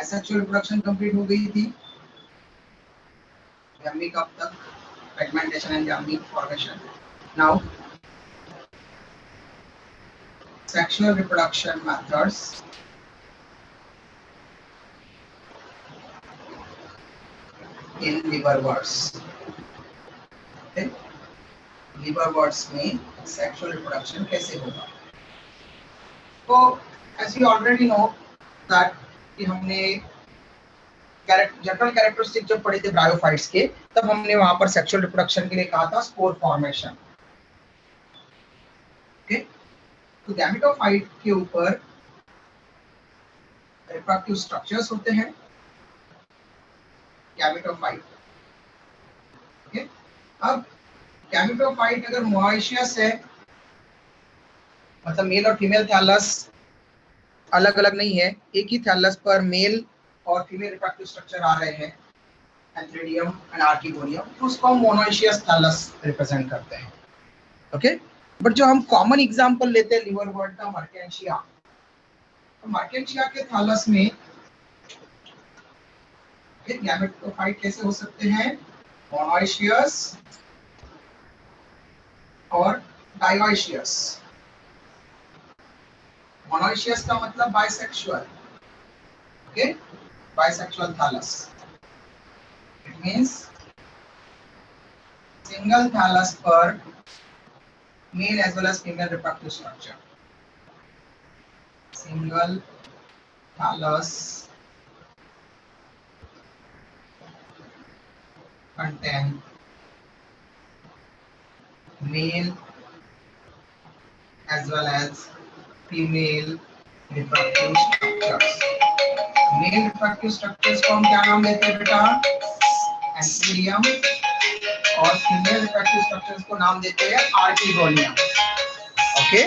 Asexual reproduction complete हो गई थी। गैमी कब तक? Fragmentation and गैमी formation. Now sexual reproduction methods in liverworts। okay? liverworts में sexual reproduction कैसे होगा? तो as we already know that कि हमने जनरल कैरेक्टरिस्टिक जब पढ़े थे ब्रायोफाइट्स के, तब हमने वहां पर सेक्सुअल रिप्रोडक्शन के लिए कहा था स्पोर फॉर्मेशन। ओके, तो गैमेटोफाइट के ऊपर रिप्रोडक्टिव स्ट्रक्चर्स होते हैं गैमेटोफाइट। ओके, अब गैमेटोफाइट अगर मोनोइशियस है, मतलब मेल और फीमेल थैलस अलग अलग नहीं है, एक ही थैलस पर मेल और फीमेल रिप्रोडक्टिव स्ट्रक्चर आ रहे हैं, एंथ्रेडियम एंड आर्किगोनियम, तो उसको हम मोनोइशियस थैलस रिप्रेजेंट करते हैं। ओके, बट जो हम कॉमन एग्जांपल लेते हैं लिवरवर्ट का मर्केंशिया, तो मर्केंशिया के थैलस में गैमेटोफाइट कैसे हो सकते हैं? मोनोइशियस और डायोइशियस। मोनोइशियस का मतलब bisexual. Okay, bisexual thallus, it means single thallus पर male as well as female reproductive structure. सिंगल thallus contain male as well as female reproductive structures। Male reproductive structures को हम क्या नाम देते हैं बेटा? एंथ्रेडियम, और फीमेल रिप्रोडक्टिव स्ट्रक्चर्स को नाम देते हैं archegonium. Okay,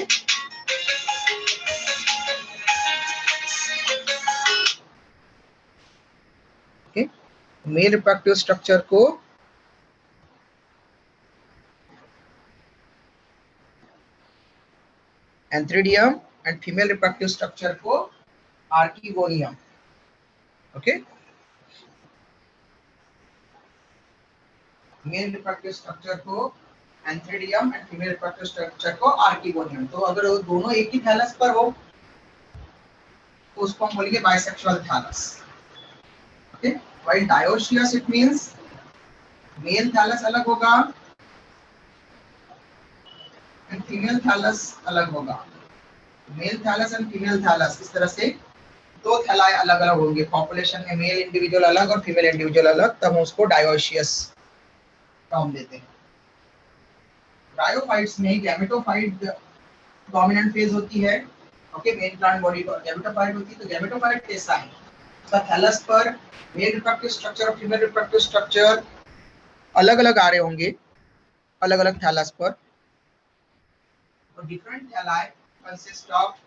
mail reproductive structure को एंथ्रेडियम एंड फीमेल रिप्रोडक्टिव स्ट्रक्चर को archegonium. Okay, mail reproductive structure को एंथ्रेडियम एंड फीमेल रिप्रोडक्टिव स्ट्रक्चर को आर्किगोनियम। तो अगर वो दोनों एक ही थैलस पर हो तो उसको हम बोलेंगे bisexual thallus. Okay, while dioecious it means male thallus अलग होगा एंड फीमेल थैलस अलग होगा। Male thallus and female thallus, इस तरह से दो थैलाई अलग अलग होंगे। पॉपुलेशन में मेल इंडिविजुअल अलग और फीमेल इंडिविजुअल अलग, तब हम उसको डायोशियस टर्म देते हैं। ब्रायोफाइट्स में गैमेटोफाइट डोमिनेंट फेज होती है। ओके, मेन प्लांट बॉडी पर गैमेटोफाइट होती है। तो गैमेटोफाइट कैसा है? उसका थैलस पर मेल रिप्रोडक्टिव स्ट्रक्चर और फीमेल रिप्रोडक्टिव स्ट्रक्चर अलग अलग आ रहे होंगे, अलग अलग थैलस पर। तो different thalli consist of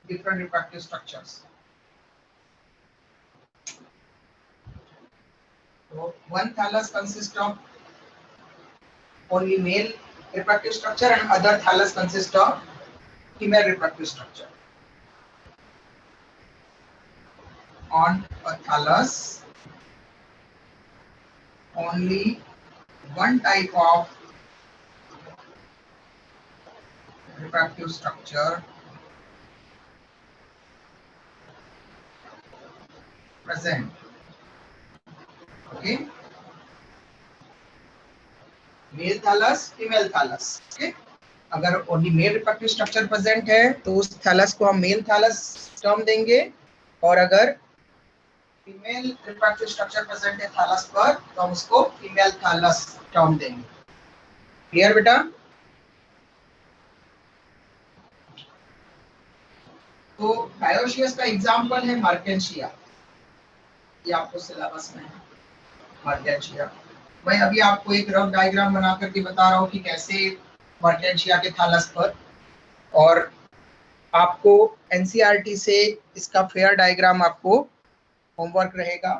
different reproductive structures. So one thallus consists of only male reproductive structure and other thallus consists of female reproductive structure. On a thallus, only one type of reproductive structure present। Okay, male thallus, female thallus. Okay, अगर only male reproductive structure present है तो उस thallus को हम mail thallus term देंगे, और अगर female reproductive structure present है थैलस पर तो हम उसको फीमेल थैलस टर्म देंगे। क्लियर बेटा? तो डायोशियस का एग्जांपल है मर्केंशिया, ये आपको सिलेबस में है मर्केंशिया। मैं अभी आपको एक रफ डायग्राम बना करके बता रहा हूँ कि कैसे मर्केंशिया के थैलस पर, और आपको एनसीईआरटी से इसका फेयर डायग्राम आपको होमवर्क रहेगा।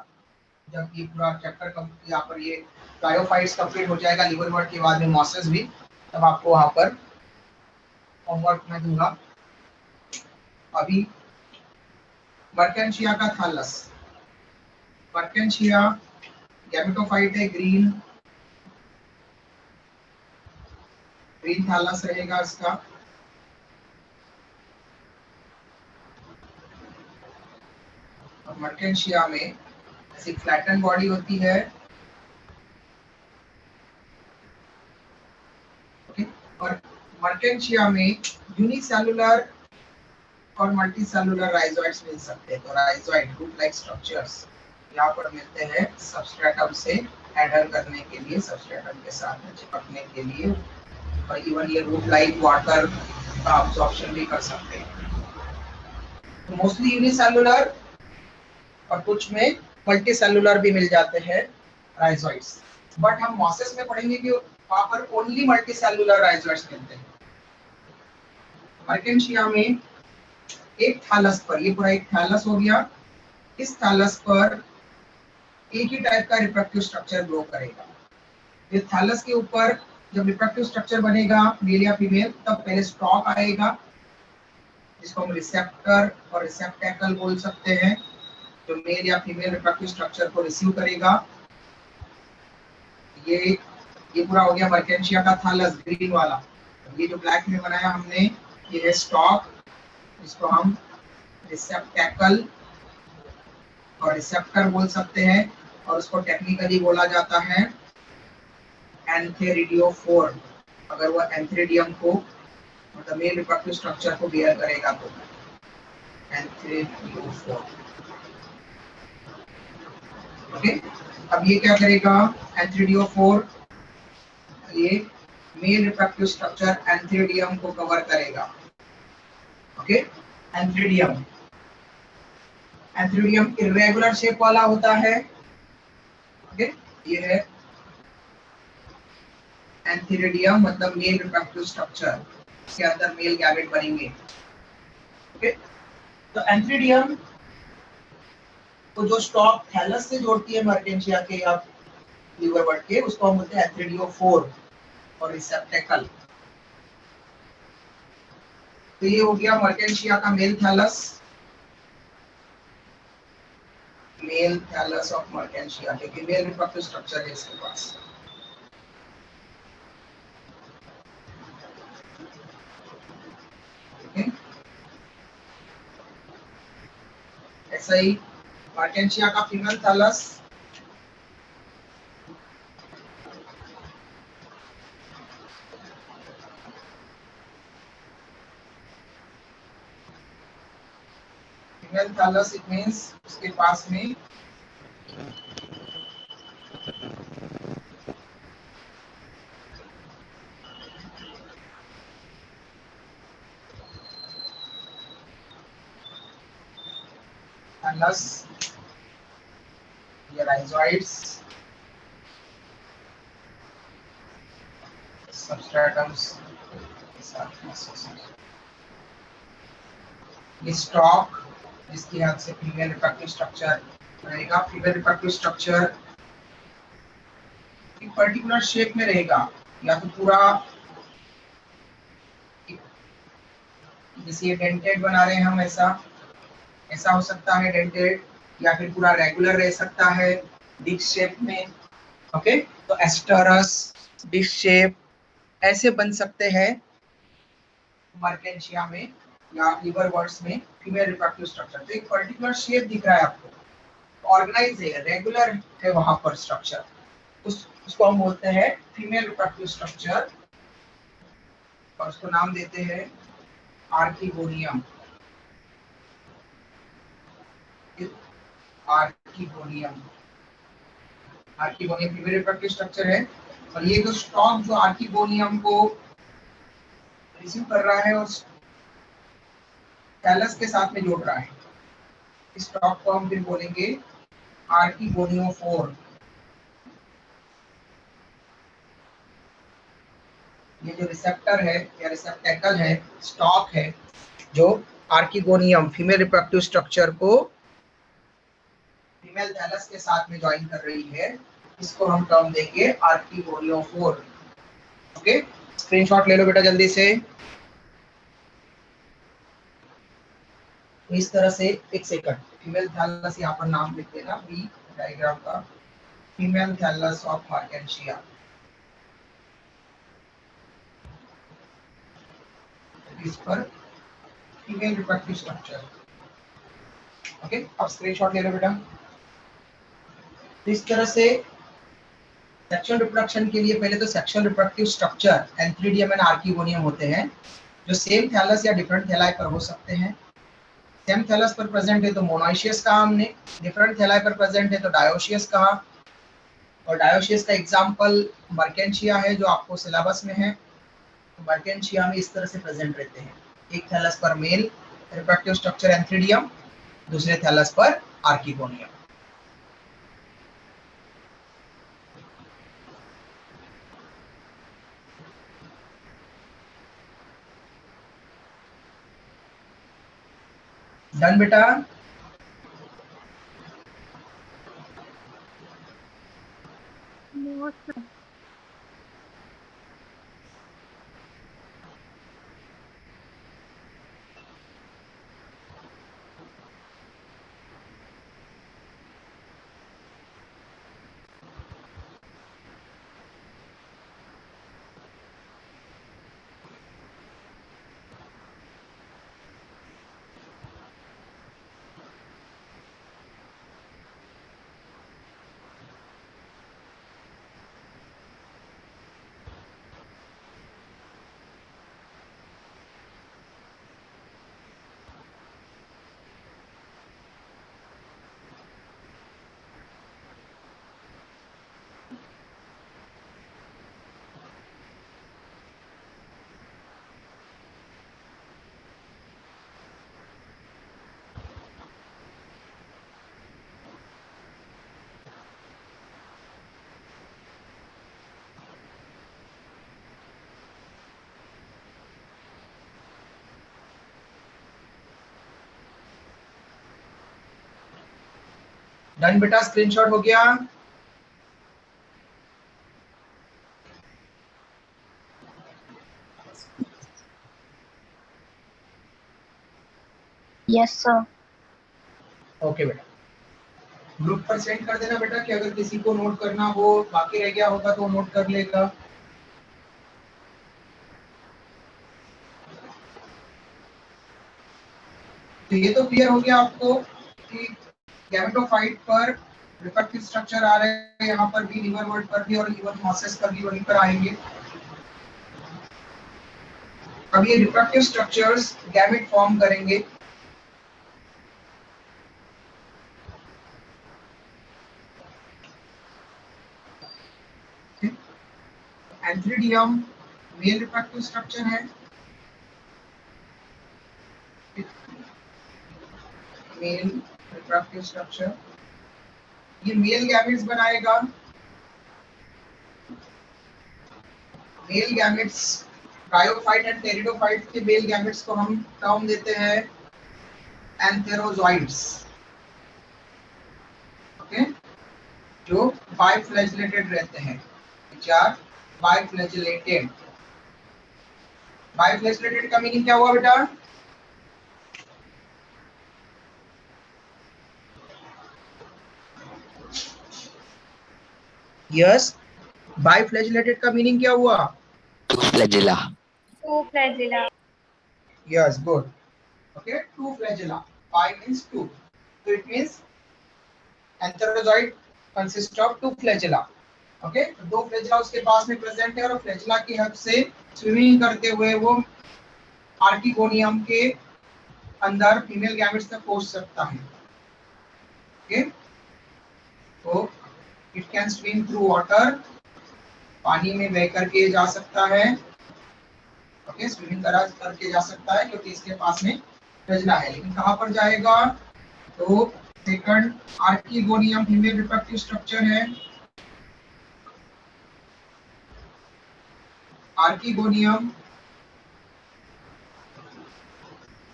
जब ये पूरा चैप्टर यहाँ पर ये ब्रायोफाइट्स कंप्लीट हो जाएगा, लिवरवर्ट के बाद में मॉसेस भी, तब आपको वहाँ पर होमवर्क मैं दूंगा। अभी मर्केंशिया का थालस, मर्केंशिया गैमेटोफाइट है, ग्रीन थालस रहेगा इसका। और मर्केंशिया में ऐसी फ्लैटन बॉडी होती है, ओके। और मर्केंशिया में यूनिसेलुलर और मल्टीसेलुलर राइजोइड्स मिल सकते हैं। तो राइजोइड रूट लाइक स्ट्रक्चर्स यहाँ पर मिलते हैं सबस्ट्रेटम से एडर करने के लिए, सबस्ट्रेटम के साथ में चिपकने के लिए, और इवन ये रूट लाइक वाटर का अब्जॉर्प्शन भी कर सकते हैं। तो मोस्टली यूनिसेलुलर और कुछ में मल्टीसेलुलर भी मिल जाते हैं राइजोइड्स, बट हम मॉसेस में पढ़ेंगे कि वहां पर ओनली मल्टीसेलुलर राइजोइड्स मिलते हैं। मर्केंशिया में एक थैलस पर, ये पूरा एक थैलस हो गया, इस थैलस पर एक ही टाइप का रिप्रोडक्टिव स्ट्रक्चर ग्रो करेगा। इस थैलस के ऊपर जब रिप्रोडक्टिव स्ट्रक्चर बनेगा मेल या फीमेल, तब पहले स्टॉक आएगा जिसको हम रिसेप्टर और रिसेप्टेकल बोल सकते हैं, जो मेल या फीमेल रिप्रोडक्टिव स्ट्रक्चर को रिसीव करेगा। ये पूरा हो गया मर्केंशिया का थैलस ग्रीन वाला। ये जो ब्लैक में बनाया हमने, ये है स्टॉक, जिसको हम रिसेप्टेकल और रिसेप्टर बोल सकते हैं, और उसको टेक्निकली बोला जाता है एंथेरिडियोफोर। अगर वो एंथेरिडियम को मतलब मेल रिप्रोडक्टिव स्ट्रक्चर को बियर करेगा तो एंथेरिडियोफोर, ओके। अब ये क्या करेगा, एंथेरिडियोफोर ये मेल रिप्रोडक्टिव स्ट्रक्चर एंथेरिडियम को कवर करेगा, ओके। एंथेरिडियम इर्रेगुलर शेप वाला होता है, ओके। ये है एंथेरिडियम, मतलब मेल रिप्रोडक्टिव स्ट्रक्चर, इसके अंदर मेल गैमेट बनेंगे, ओके। तो एंथेरिडियम को जो स्टॉक थैलस से जोड़ती है मर्केंशिया के या लीवर बर्ड के, उसको हम बोलते हैं एंथेरिडियोफोर और रिसेप्टेकल। तो ये हो गया मर्केंशिया का मेल थैलस ऑफ मर्केंशिया, क्योंकि मेल रिप्रोडक्टिव स्ट्रक्चर है इसके पास। ऐसा ही मर्केंशिया का female thallus, female thallus it means उसके पास में थैलस या राइजोइड्स, सबस्ट्रेटम्स के साथ में ये स्टॉक, जिसकी याद से फीमेल रिप्रोडक्टिव स्ट्रक्चर रहेगा। फीमेल रिप्रोडक्टिव स्ट्रक्चर एक पर्टिकुलर शेप में रहेगा, या तो पूरा जैसे ये डेंटेड बना रहे हैं हम, ऐसा हो सकता है डेंटेड, या फिर पूरा रेगुलर रह सकता है डिस्क शेप में, ओके। तो एस्टरस, डिस्क शेप ऐसे बन सकते हैं मर्केंशिया में या लीवर बर्ड्स में फीमेल रिप्रोडक्टिव स्ट्रक्चर। तो एक पर्टिकुलर शेप दिख रहा है आपको, ऑर्गेनाइज है, रेगुलर है वहां पर स्ट्रक्चर, उसको हम बोलते हैं फीमेल रिप्रोडक्टिव स्ट्रक्चर, और उसको नाम देते हैं archegonium. Archegonium female reproductive structure है। और ये जो स्टॉक जो आर्किगोनियम को रिसीव कर रहा है और थैलस के साथ में जोड़ रहा है, इस स्टॉक को हम फिर बोलेंगे आर्किगोनियोफोर। ये जो रिसेप्टर है या रिसेप्टेकल है, स्टॉक है जो आर्किगोनियम फीमेल रिप्रोडक्टिव स्ट्रक्चर को फीमेल थैलस के साथ में ज्वाइन कर रही है, इसको हम टर्म देंगे आर्किगोनियोफोर, ओके। स्क्रीनशॉट ले लो बेटा जल्दी से। इस तरह से, एक सेकंड, फीमेल थैलस यहाँ पर नाम लिख देना बी डायग्राम का, फीमेल थैलस ऑफ मर्केंशिया। इस पर फीमेल रिप्रोडक्टिव स्ट्रक्चर। ओके, अब स्क्रीनशॉट ले लो बेटा। इस तरह से सेक्सुअल रिप्रोडक्शन के लिए पहले तो sexual reproductive structure antheridium and archegonium होते हैं, जो सेम थैलस या डिफरेंट थैलाई पर हो सकते हैं। सेम थैलस पर प्रेजेंट है तो मोनोइशियस कहा हमने, डिफरेंट थैलाई पर प्रेजेंट है तो डायोशियस कहा। और डायोशियस का एग्जांपल मर्केंशिया है जो आपको सिलेबस में है। तो मर्केंशिया में इस तरह से प्रेजेंट रहते हैं, एक थैलस पर मेल रिप्रोडक्टिव स्ट्रक्चर एंथ्रीडियम, दूसरे थैलस पर आर्किगोनियम। डन बेटा। डन बेटा, स्क्रीनशॉट हो गया। Yes sir. ओके बेटा, ग्रुप पर सेंड कर देना बेटा कि अगर किसी को नोट करना हो, बाकी रह गया होगा तो नोट कर लेगा। तो ये तो क्लियर हो गया आपको कि गैमेटोफाइट पर रिप्रोडक्टिव स्ट्रक्चर आ रहे हैं, यहाँ पर भी लिवरवर्ट पर भी और इवन मॉसेस पर भी वहीं पर आएंगे। अब ये रिप्रोडक्टिव स्ट्रक्चर्स गैमेट फॉर्म करेंगे। एंथ्रीडियम मेल रिप्रोडक्टिव स्ट्रक्चर है, मेल रिप्रोडक्टिव स्ट्रक्चर, ये मेल गैमेट्स बनाएगा। Male gametes, bryophyte and pteridophyte के मेल गैमेट्स को हम टर्म देते हैं एंथेरोजॉइड्स। ओके, जो बाइफ्लैजिलेटेड रहते हैं, चार बाइफ्लैजिलेटेड। बाइफ्लैजिलेटेड का मीनिंग क्या हुआ बेटा? यस, बाइफ्लैजिलेटेड का मीनिंग क्या हुआ? Two flagella. Two flagella. Yes, good. Okay, two flagella, bi means two, so it means antherozoid consist of two flagella. Okay, तो दो फ्लैजिला उसके पास में प्रेजेंट है और फ्लैजिला की हेल्प से स्विमिंग करते हुए वो आर्किगोनियम के अंदर फीमेल गैमेट्स तक पहुंच सकता है। ओके, तो it can swim through water, पानी में बह करके जा सकता है। ओके, स्विमिंग करके जा सकता है क्योंकि इसके पास में फ्लैजिला है। लेकिन कहां पर जाएगा? तो second archegonium female reproductive structure है। आर्किगोनियम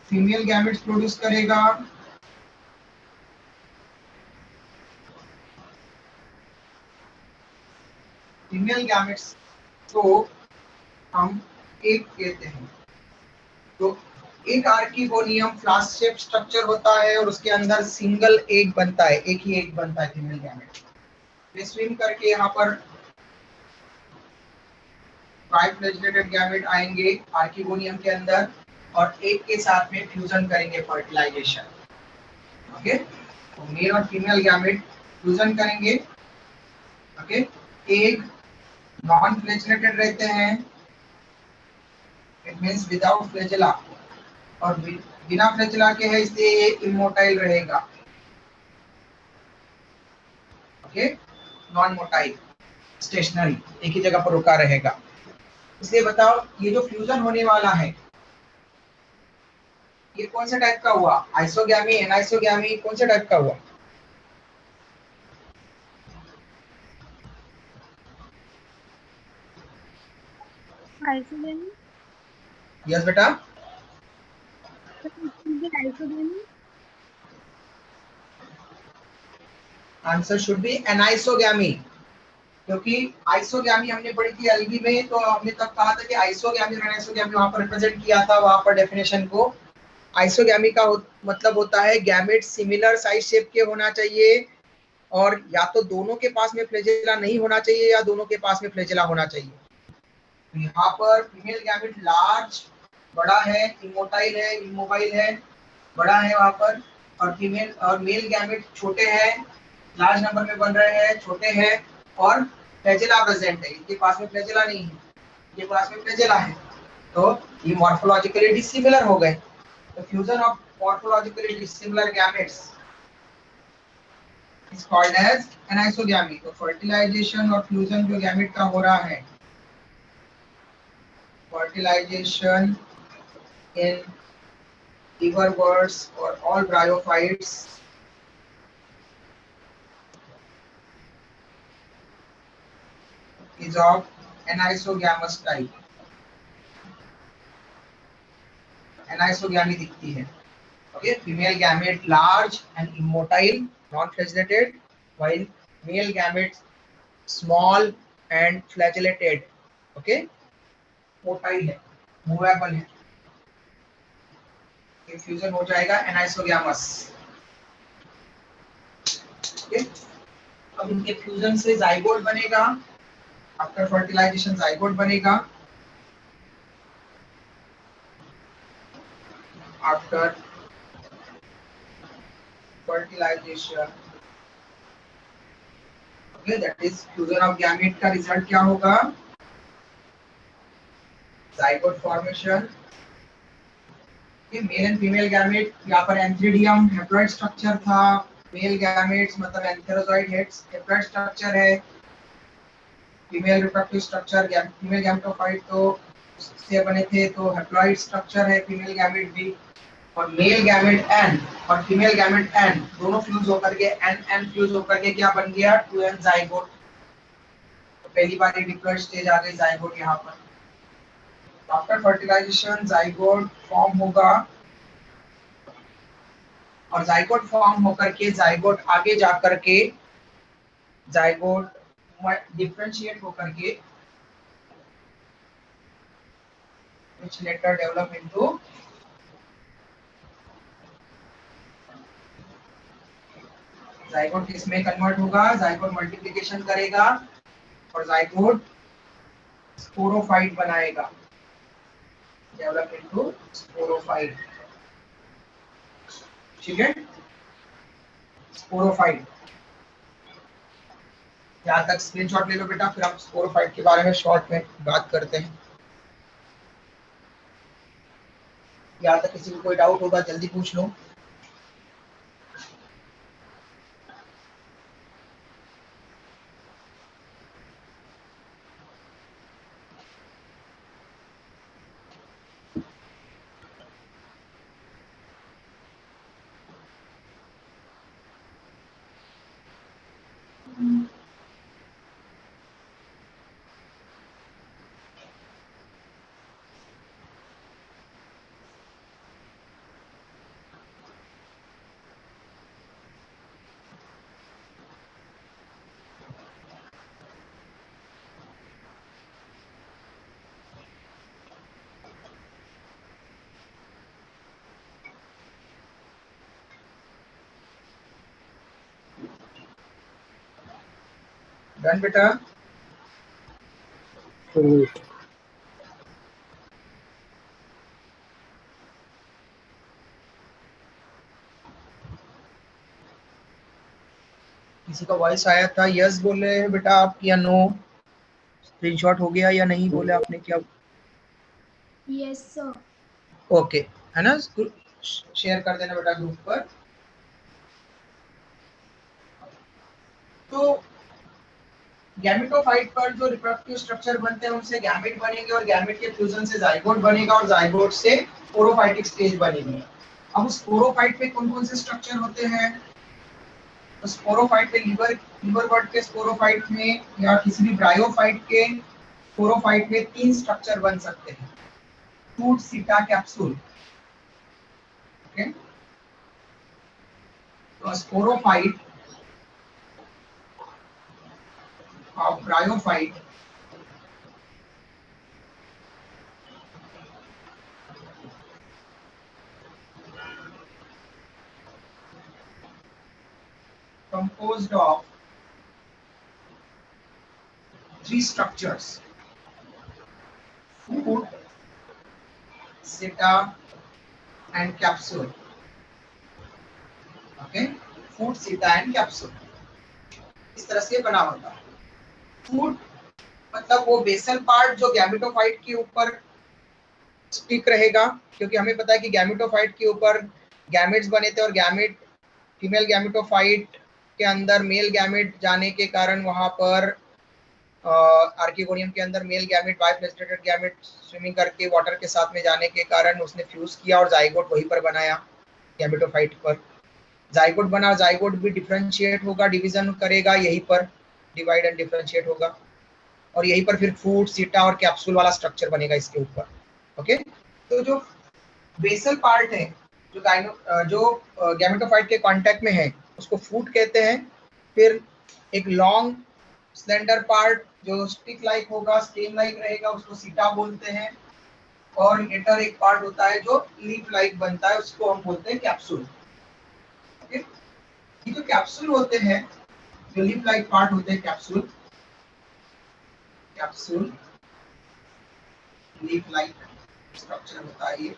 फीमेल गैमेट्स प्रोड्यूस करेगा। फीमेल गैमेट्स को हम एग कहते हैं। तो एक आर्किगोनियम फ्लास्क शेप स्ट्रक्चर होता है और उसके अंदर सिंगल एग बनता है, एक ही एग बनता है फीमेल गैमेट। वे स्विम करके यहाँ पर ट्राइफ्लैजिलेटेड गैमेट आएंगे आर्किगोनियम के अंदर और एग के साथ में फ्यूजन करेंगे फर्टिलाइजेशन। ओके, तो मेल और फीमेल गैमेट फ्यूजन करेंगे। ओके, एग नॉन फ्लैजिलेटेड रहते हैं, इट मींस विदाउट फ्लैजिला, और बिना फ्लैजिला के है इसलिए ये इमोटाइल रहेगा। ओके, नॉन मोटाइल, स्टेशनरी, एक ही जगह पर रुका रहेगा। इसलिए बताओ ये जो फ्यूजन होने वाला है ये कौन सा टाइप का हुआ? आइसोगैमी, एनाइसोगैमी, कौन सा टाइप का हुआ? आइसोगेमी। यस बेटा, isogamy. Answer should be anisogamy, क्योंकि आइसोगैमी हमने पढ़ी थी एलबी में, तो हमने तब कहा था कि आइसोगैमी और एनाइसोगैमी वहां पर रिप्रेजेंट किया था वहां पर डेफिनेशन को। आइसोगैमी का मतलब होता है गैमेट सिमिलर साइज शेप के होना चाहिए और या तो दोनों के पास में फ्लैजेला नहीं होना चाहिए या दोनों के पास में फ्लैजेला होना चाहिए। तो यहाँ पर फीमेल गैमेट लार्ज, बड़ा है, इमोटाइल है, इमोबाइल है, बड़ा है वहां पर, और फीमेल और मेल गैमेट छोटे हैं, लार्ज नंबर में बन रहे हैं, छोटे हैं और फ्लैजेला प्रेजेंट है। इनके पास में फ्लैजेला नहीं है, इनके पास में फ्लैजेला है, तो ये मॉर्फोलॉजिकली डिसिमिलर हो गए। The fusion of morphologically dissimilar gametes is called as anisogamy। तो fertilization और fusion जो गैमेट का हो रहा है, fertilization in liverworts or all bryophytes is of anisogamous type। anisogamy दिखती है। Okay, female gamete large and immotile, non-flagellated, while male gamete small and flagellated। Okay, motile है, मूवेबल है, ये फ्यूजन हो जाएगा एनाइसोगैमस। ओके, अब इनके फ्यूजन से जाइगोट बनेगा, आफ्टर फर्टिलाइजेशन जाइगोट बनेगा, after fertilization. Okay, that is fusion of gamete का रिजल्ट क्या होगा? Zygote formation. Male and female gamete, यहाँ पर एंथ्रीडियम हैप्लॉइड स्ट्रक्चर था, मेल गैमेट्स मतलब एंथेरोजॉइड हेड्स हैप्लॉइड स्ट्रक्चर है, female reproductive structure female gametophyte तो से बने थे, तो हैप्लॉइड स्ट्रक्चर है फीमेल गैमेट भी, और मेल गैमेट एन और फीमेल गैमेट एन दोनों फ्यूज होकर के एन एन फ्यूज होकर के क्या बन गया? 2n zygote. तो पहली बार ये डिप्लॉइड स्टेज आ गई जाइगोट यहाँ पर। आफ्टर फर्टिलाइजेशन जाइगोट फॉर्म होगा और जाइगोट फॉर्म होकर के जाइगोट आगे जाकर के जाइगोट डिफरेंशिएट होकर के which later develop into zygote. किसमें कन्वर्ट होगा? जाइगोट मल्टीप्लिकेशन करेगा और जाइगोट स्पोरोफाइट बनाएगा, डेवलप इनटू स्पोरोफाइट। ठीक है, स्पोरोफाइट। यहाँ तक स्क्रीनशॉट ले लो बेटा, फिर हम स्पोरोफाइट के बारे में शॉर्ट में बात करते हैं। यहाँ तक किसी को कोई डाउट होगा जल्दी पूछ लो। डन बेटा। किसी का वॉइस आया था, यस बोले हैं बेटा आप या नो? स्क्रीनशॉट हो गया या नहीं बोले आपने क्या? Yes sir. ओके, है ना, शेयर कर देना बेटा ग्रुप पर। तो गैमेटोफाइट पर जो रिप्रोडक्टिव स्ट्रक्चर बनते हैं उनसे गैमेट बनेंगे और गैमेट के फ्यूजन से जाइगोट बनेगा और जाइगोट से स्पोरोफाइटिक स्टेज बनेगी। अब स्पोरोफाइट में कौन कौन से स्ट्रक्चर होते हैं? तो स्पोरोफाइट में लीवर बर्ड के स्पोरोफाइट में या किसी भी ब्रायोफाइट के स्पोरोफाइट में 3 स्ट्रक्चर बन सकते हैं, फूड, सीटा, कैप्सूल। ओके, तो स्पोरोफाइट और bryophyte composed of 3 structures: food, seta and capsule. Okay, food, seta and capsule इस तरह से बना होता है। फूड मतलब वो बेसल पार्ट जो गैमेटोफाइट के ऊपर स्टिक रहेगा, क्योंकि हमें पता है कि गैमेटोफाइट के ऊपर गैमेट्स बने थे और गैमेट फीमेल गैमेटोफाइट के अंदर मेल गैमेट जाने के कारण वहां पर आर्किगोनियम के अंदर मेल गैमेट बाइफ्लेजेलेटेड गैमेट स्विमिंग करके वाटर के साथ में जाने के कारण उसने फ्यूज किया और जाइगोट वहीं पर बनाया गैमेटोफाइट पर। जाइगोट बना, जाइगोट भी डिफरेंशिएट होगा, डिवीजन करेगा, यहीं पर डिवाइड एंड डिफरेंशिएट होगा और यहीं पर फिर फूड, सीटा और कैप्सूल वाला स्ट्रक्चर बनेगा इसके ऊपर। ओके, तो जो बेसल पार्ट है जो गैमेटोफाइट के कांटेक्ट में है उसको फूड कहते हैं। फिर एक लॉन्ग स्लेंडर पार्ट जो स्टिक लाइक होगा, स्टेम लाइक रहेगा, उसको सीटा बोलते हैं। और लेटर एक पार्ट होता है जो लीफ लाइक बनता है, उसको हम बोलते हैं कैप्सूल। ओके, ये जो कैप्सूल होते हैं, जो लीफ लाइक पार्ट होते हैं कैप्सूल लीफ लाइक स्ट्रक्चर होता है ये।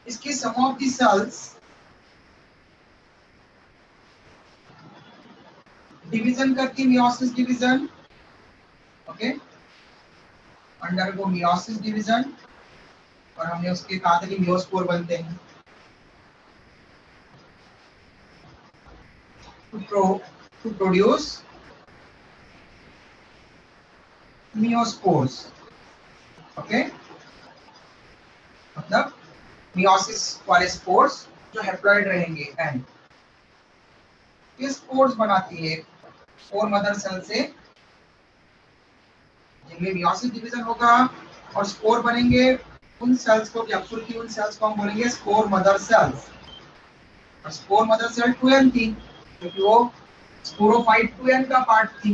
इसकी सम ऑफ द सेल्स डिवीजन करती है, meiosis division. Okay, undergo meiosis division और हमने उसके कहा था कि मियोस्पोर बनते हैं। to produce miospores. ओके, मतलब मियोसिस वाले स्पोर्स जो हैप्लॉइड रहेंगे एंड ये स्पोर्स बनाती है स्पोर मदर सेल से, जिनमें मियोसिस डिवीजन होगा और स्पोर बनेंगे। उन सेल्स को, कैप्सूल की उन सेल्स को हम बोलेंगे स्पोर मदर सेल्स। और स्पोर मदर सेल 2n थी क्योंकि वो स्पोरोफाइट 2n का पार्ट थी।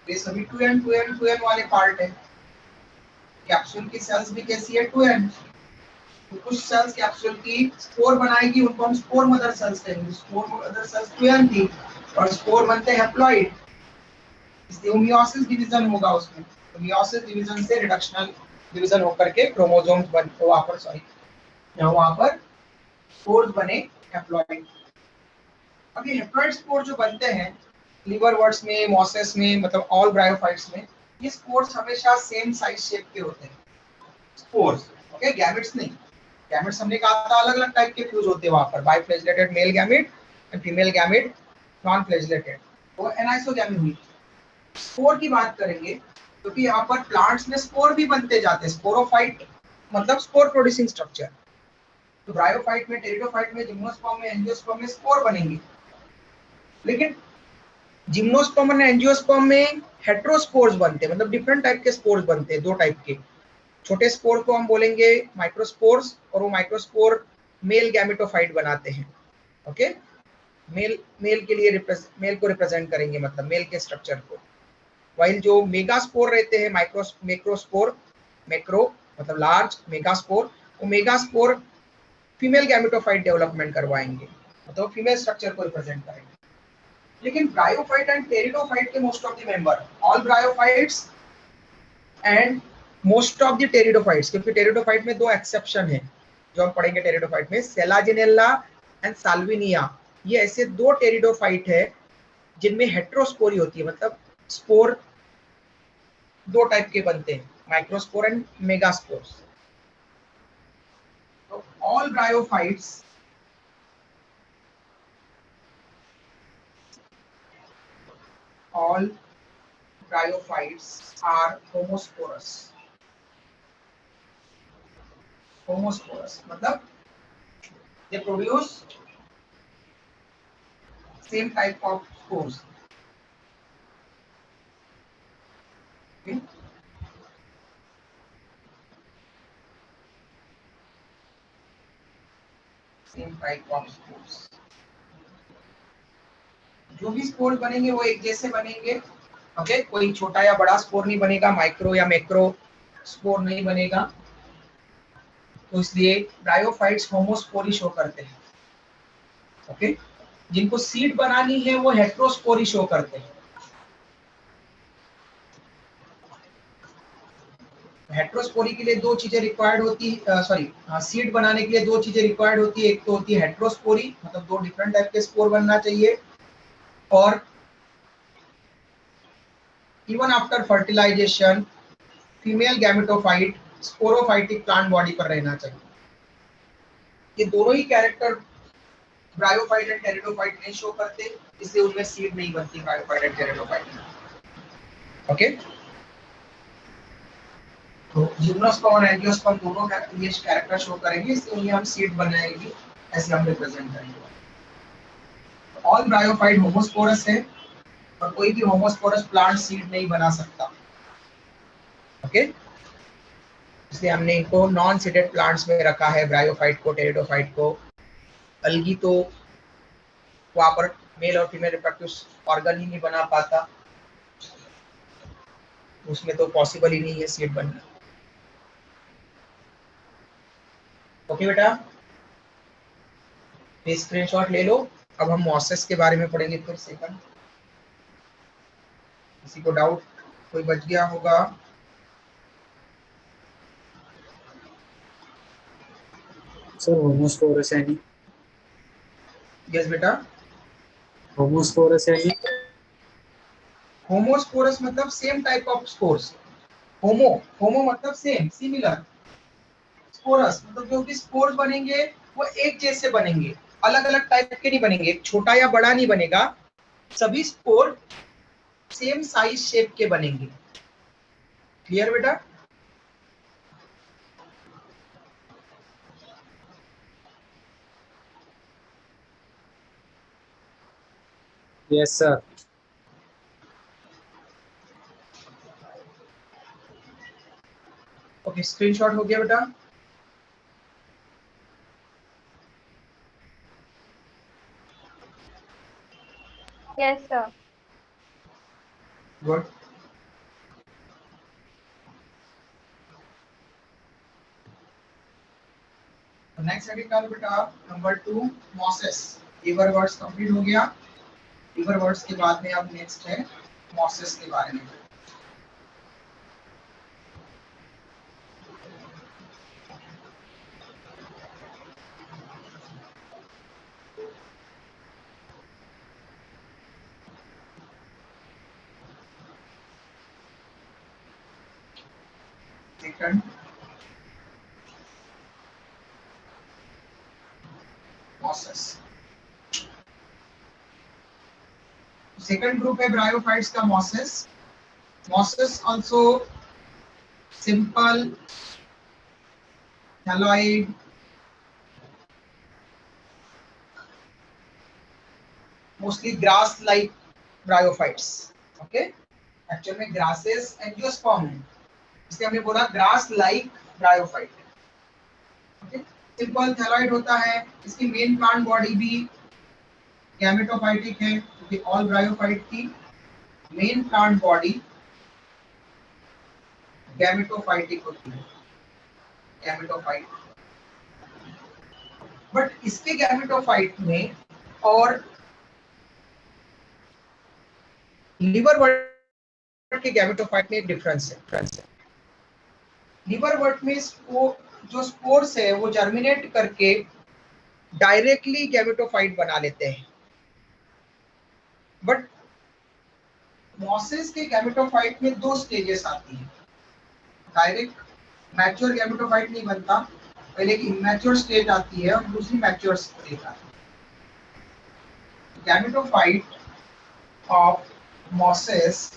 ये सभी 2n वाले पार्ट है। कैप्सूल की सेल्स भी कैसी है? 2n। तो कुछ सेल्स कैप्सूल की स्पोर बनाएगी, उनको हम स्पोर मदर सेल्स कहेंगे। स्पोर मदर सेल्स 2n थी और स्पोर बनते हैं हैप्लॉइड, इसलिए मियोसिस डिवीजन होगा उसमें। तो मियोसिस डिवीजन से रिडक्शनल डिवीजन होकर के क्रोमोसोम्स बन, वहां पर स्पोर्स बने हैप्लॉइड। अब ये हैप्लॉइड स्पोर जो बनते हैं लीवर वर्ड्स में, मॉसेस में, मतलब ऑल ब्रायोफाइट्स में, ये स्पोर्स हमेशा सेम साइज शेप के होते हैं स्पोर्स। ओके, गैमेट्स नहीं। गैमेट्स हमने कहा था अलग अलग टाइप के फ्यूज होते हैं वहां पर, biflagellated male gamete and female gamete non flagellated, वो एनाइसोगैमी हुई। स्पोर की बात करेंगे क्योंकि तो यहाँ पर प्लांट्स में स्पोर भी बनते जाते हैं। स्पोरोफाइट मतलब स्पोर प्रोड्यूसिंग स्ट्रक्चर। तो ब्रायोफाइट में, टेरिडोफाइट में, जिम्नोस्पर्म में, एंजियोस्पर्म में स्पोर बनेंगे। लेकिन जिम्नोस्पर्म और एंजियोस्पर्म में हेटेरोस्पोर्स बनते हैं, मतलब डिफरेंट टाइप के स्पोर्स बनते हैं, 2 टाइप के। छोटे स्पोर को हम बोलेंगे माइक्रोस्पोर्स और वो माइक्रोस्पोर मेल गैमेटोफाइट बनाते हैं। ओके, मेल के लिए मेल को रिप्रेजेंट करेंगे, मतलब मेल के स्ट्रक्चर को। वाइल जो मेगास्पोर रहते हैं, मैक्रोस्पोर, मैक्रो मतलब लार्ज, मेगास्पोर, वो मेगास्पोर फीमेल गैमेटोफाइट डेवलपमेंट करवाएंगे, मतलब फीमेल स्ट्रक्चर को रिप्रेजेंट करेंगे। लेकिन ब्रायोफाइट एंड टेरिडोफाइट के most of the member, all bryophytes and most of the pteridophytes, क्योंकि टेरिडोफाइट में दो एक्सेप्शन है जो हम पढ़ेंगे टेरिडोफाइट में, सेलाजिनेला एंड साल्विनिया। ये ऐसे दो टेरिडोफाइट है जिनमें हेट्रोस्पोरी होती है, मतलब स्पोर दो टाइप के बनते हैं, माइक्रोस्पोर एंड मेगास्पोर्स। तो all bryophytes all bryophytes are homosporous. Homosporous मतलब they produce same type of spores. Okay? Same type of spores. जो भी स्पोर बनेंगे वो एक जैसे बनेंगे। ओके, कोई छोटा या बड़ा स्पोर नहीं बनेगा, माइक्रो या मैक्रो स्पोर नहीं बनेगा। तो इसलिए ब्रायोफाइट्स होमोस्पोरी शो करते हैं। ओके, जिनको सीड बनानी है वो हेट्रोस्पोरी शो करते हैं। हेट्रोस्पोरी के लिए दो चीजें रिक्वायर्ड होती है, सॉरी सीड बनाने के लिए दो चीजें रिक्वायर्ड होती है। एक तो होती है हेट्रोस्पोरी, मतलब दो डिफरेंट टाइप के स्पोर बनना चाहिए, और even after fertilization female gametophyte sporophytic plant body पर रहना चाहिए। ये दोनों ही कैरेक्टर ब्रायोफाइट एंड टेरिडोफाइट नहीं शो करते, इसलिए उनमें सीड नहीं बनती ब्रायोफाइट एंड टेरिडोफाइट में। ओके, तो जिम्नोस्पर्म और एंजियोस्पर्म दोनों ये कैरेक्टर शो करेंगे, इसलिए उन्हें हम सीड बनाएंगे, ऐसे हम रिप्रेजेंट करेंगे। ऑल ब्रायोफाइट होमोस्पोरस है और कोई भी होमोस्पोरस प्लांट सीड नहीं बना सकता। ओके, इसलिए हमने इनको नॉन सीडेड प्लांट्स में रखा है, ब्रायोफाइट को, टेरिडोफाइट को। अलगी तो वहां पर मेल और फीमेल रिप्रोडक्टिव ऑर्गन ही नहीं बना पाता, उसमें तो पॉसिबल ही नहीं है सीड बनना। ओके बेटा, ये स्क्रीनशॉट ले लो। अब हम मॉसेस के बारे में पढ़ेंगे फिर सेकंड। किसी को डाउट कोई बच गया होगा? सर होमोस्पोरस है नहीं? यस बेटा, होमोस्पोरस है नहीं? होमोस्पोरस मतलब सेम टाइप ऑफ स्पोर्स। होमो होमो मतलब सेम, सिमिलर। स्पोरस मतलब जो भी स्पोर्स बनेंगे वो एक जैसे बनेंगे, अलग अलग टाइप के नहीं बनेंगे, एक छोटा या बड़ा नहीं बनेगा, सभी स्पोर सेम साइज शेप के बनेंगे। क्लियर बेटा? Yes sir. ओके, स्क्रीनशॉट हो गया बेटा? Yes, sir. गुड। नेक्स्ट एडिकल बेटा number 2 mosses. Liverworts complete हो गया। लीवर वर्ड्स के बाद में अब नेक्स्ट है मॉसेस के बारे में। Second mosses. सेकंड ग्रुप है ब्रायोफाइट्स का mosses. Mosses also simple thalloid mostly grass like bryophytes. Okay, actual में ग्रासेस एंजियोस्पर्म है, इसलिए हमने बोला grass like bryophyte. Okay, simple thalloid होता है। इसकी मेन प्लांट बॉडी भी गैमेटोफाइटिक है, क्योंकि ऑल ब्रायोफाइट की मेन प्लांट बॉडी गैमेटोफाइटिक होती है, गैमेटोफाइट। बट इसके गैमेटोफाइट में और लिवरवर्ट के गैमेटोफाइट में एक डिफरेंस है। लिवरवर्ट में जो स्पोर्स है वो जर्मिनेट करके डायरेक्टली गैमेटोफाइट बना लेते हैं, बट मॉसेस के गैमेटोफाइट में दो स्टेजेस आती है। डायरेक्ट मैच्योर गैमेटोफाइट नहीं बनता, पहले की इमैच्योर स्टेज आती है और दूसरी मैच्योर स्टेज आती है। Gametophyte of mosses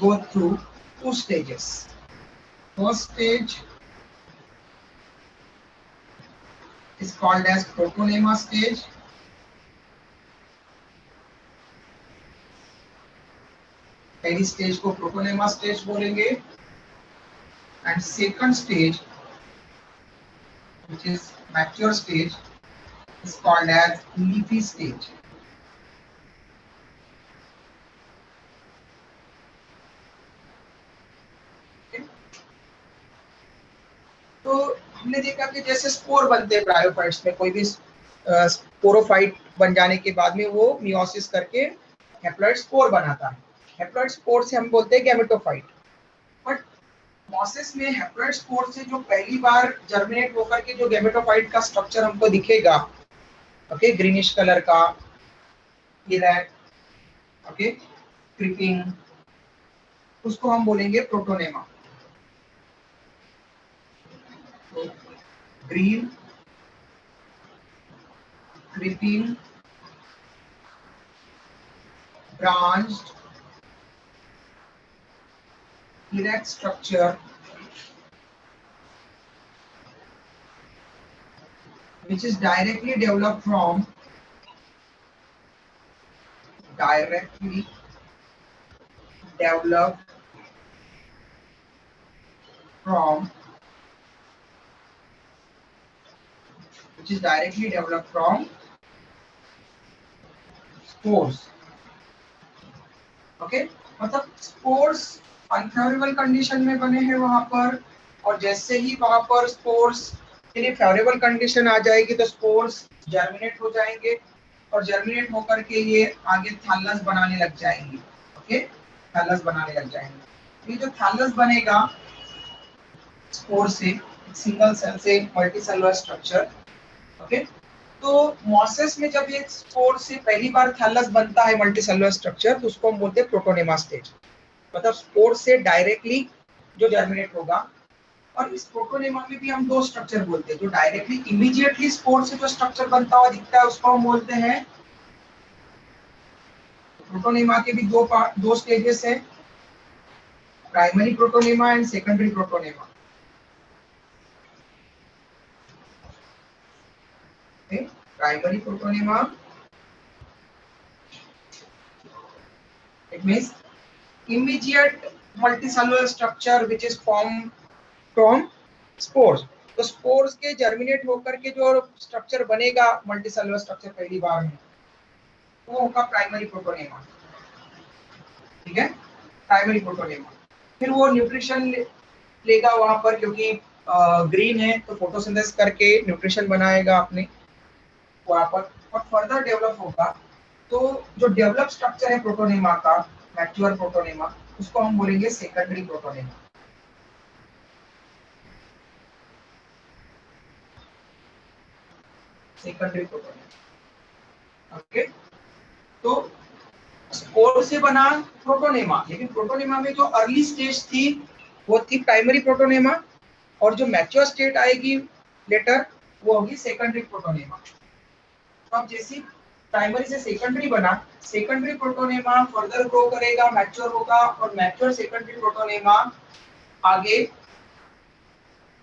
go through two stages. First stage is called as protonema stage. पहली स्टेज को प्रोटोनेमा स्टेज बोलेंगे, and second stage which is mature stage is called as leafy stage. तो हमने देखा कि जैसे स्पोर बनते हैं ब्रायोफाइट्स में, कोई भी स्पोरोफाइट बन जाने के बाद में वो मियोसिस करके हैप्लॉइड स्पोर बनाता है। हैप्लॉइड स्पोर से हम बोलते हैं गैमेटोफाइट। बट मॉसेस में हैप्लॉइड स्पोर से जो पहली बार जर्मिनेट होकर के जो गैमेटोफाइट का स्ट्रक्चर हमको दिखेगा, ओके, ग्रीनिश कलर का, ओके, क्रीपिंग, उसको हम बोलेंगे protonema. green, creeping, branched, erect structure which is directly developed from spores. Okay, मतलब स्पोर्स अनफेवरेबल कंडीशन में बने हैं वहां पर, और जैसे ही वहां पर स्पोर्स के लिए फेवरेबल कंडीशन आ जाएगी तो स्पोर्स जर्मिनेट हो जाएंगे, और जर्मिनेट होकर के ये आगे थैलस बनाने लग जाएंगे। ओके, थैलस बनाने लग जाएंगे। ये जो थैलस बनेगा स्पोर से, सिंगल सेल से मल्टी सेलुलर स्ट्रक्चर, ओके, तो मॉसेस में जब ये स्पोर से पहली बार थैलस बनता है मल्टी सेलुलर स्ट्रक्चर, तो उसको हम बोलते हैं प्रोटोनेमा स्टेज। मतलब स्पोर से डायरेक्टली जो जर्मिनेट होगा, और इस प्रोटोनेमा में भी हम दो स्ट्रक्चर बोलते हैं। जो डायरेक्टली इमीडिएटली स्पोर से जो स्ट्रक्चर बनता हुआ दिखता है उसको हम बोलते हैं, प्रोटोनेमा के भी दो स्टेजेस है, primary protonema and secondary protonema. Primary protonema, it means immediate multicellular structure which is formed from spores. तो स्पोर्स के जर्मिनेट होकर के जो स्ट्रक्चर बनेगा मल्टीसेलुलर स्ट्रक्चर पहली बार में, वो होगा प्राइमरी प्रोटोनेमा। ठीक है, प्राइमरी प्रोटोनेमा। फिर वो न्यूट्रिशन लेगा वहां पर, क्योंकि ग्रीन है तो फोटोसिंथेसिस करके न्यूट्रिशन बनाएगा अपने वहां पर, और फर्दर डेवलप होगा। तो जो डेवलप स्ट्रक्चर है प्रोटोनेमा का, मैच्योर प्रोटोनेमा, उसको हम बोलेंगे secondary protonema. Secondary protonema, okay. तो स्पोर से बना प्रोटोनेमा, लेकिन प्रोटोनेमा में जो अर्ली स्टेज थी वो थी प्राइमरी प्रोटोनेमा, और जो मैच्योर स्टेट आएगी लेटर वो होगी सेकेंडरी प्रोटोनेमा। तो अब जैसे प्राइमरी से सेकेंडरी बना, सेकेंडरी प्रोटोनेमा फर्दर ग्रो करेगा, मैच्योर होगा, और मैच्योर सेकेंडरी प्रोटोनेमा आगे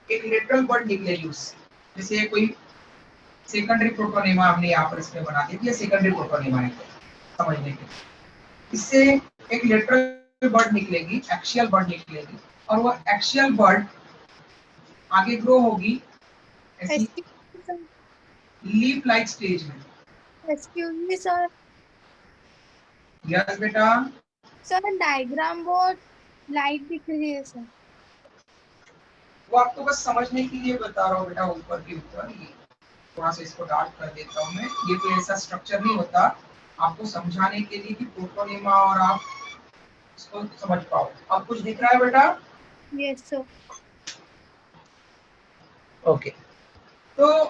एक लेटरल बड निकलेगी उससे। जैसे कोई सेकेंडरी प्रोटोनेमा हमने यहाँ पर इसमें बना दी, ये सेकेंडरी प्रोटोनेमा है समझने के। इससे एक लेटरल बड निकलेगी, एक्सियल बड निकलेगी, और वो एक्सियल बड आगे ग्रो होगी ऐसी लीफ लाइक स्टेज में। Excuse me sir. यस बेटा। सर डायग्राम बहुत लाइट दिख रही है सर। वो आपको बस समझने के लिए बता रहा हूँ बेटा, ऊपर के ऊपर ये थोड़ा सा इसको डार्क कर देता हूँ मैं। ये कोई ऐसा स्ट्रक्चर नहीं होता आपको समझाने के लिए कि प्रोटोनेमा और आप इसको समझ पाओ। अब कुछ दिख रहा है बेटा? Yes, sir. ओके, तो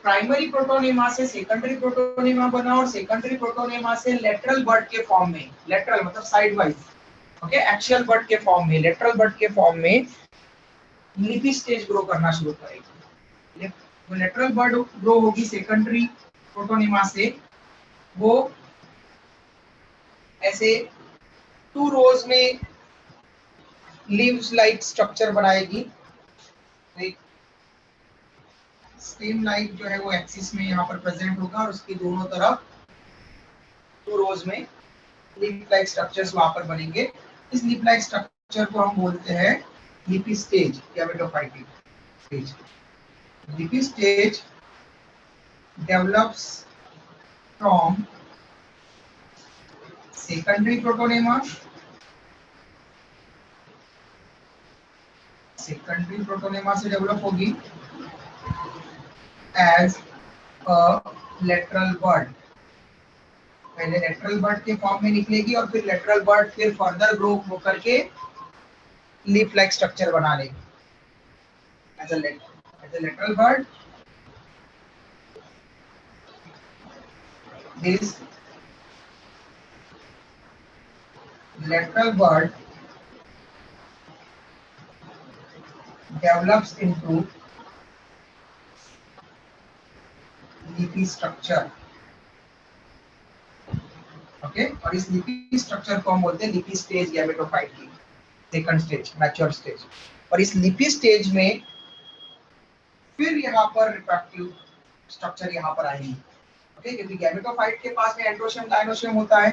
प्राइमरी प्रोटोनेमा से सेकेंडरी प्रोटोनेमा बना और सेकेंडरी प्रोटोनेमा से लेटरल बर्ड के फॉर्म में, लेटरल मतलब side wise, okay, axial bird के फॉर्म में, लेटरल बर्ड के फॉर्म में लिपी स्टेज ग्रो करना शुरू करेगी। तो लेटरल बर्ड ग्रो होगी सेकेंडरी प्रोटोनेमा से, वो ऐसे 2 रोज में लीव्स लाइक स्ट्रक्चर बनाएगी। स्टेम लाइक जो है वो एक्सिस में यहाँ पर प्रेजेंट होगा और उसकी दोनों तरफ 2 रोज में लीफ लाइक स्ट्रक्चर्स वहां पर बनेंगे। इस लीफ लाइक स्ट्रक्चर को हम बोलते हैं लीफी स्टेज या metaphytic stage. Leafy stage develops from secondary protonema, secondary protonema से डेवलप होगी एज अ लेटरल बर्ड। पहले लेटरल बर्ड के फॉर्म में निकलेगी और फिर लेटरल बर्ड फिर फर्दर ग्रो होकर के लीफ लाइक स्ट्रक्चर बना लेगी as a lateral bud. This lateral bud develops into leafy structure, okay, और इस लीफी स्ट्रक्चर को हम बोलते हैं लीफी स्टेज गैमेटोफाइट की सेकंड स्टेज, मैच्योर स्टेज। और इस लीफी स्टेज में फिर यहाँ पर रिप्रोडक्टिव स्ट्रक्चर यहाँ पर आएंगी, ओके, क्योंकि गैमेटोफाइट के पास में एंड्रोशियम गायनोशियम होता है।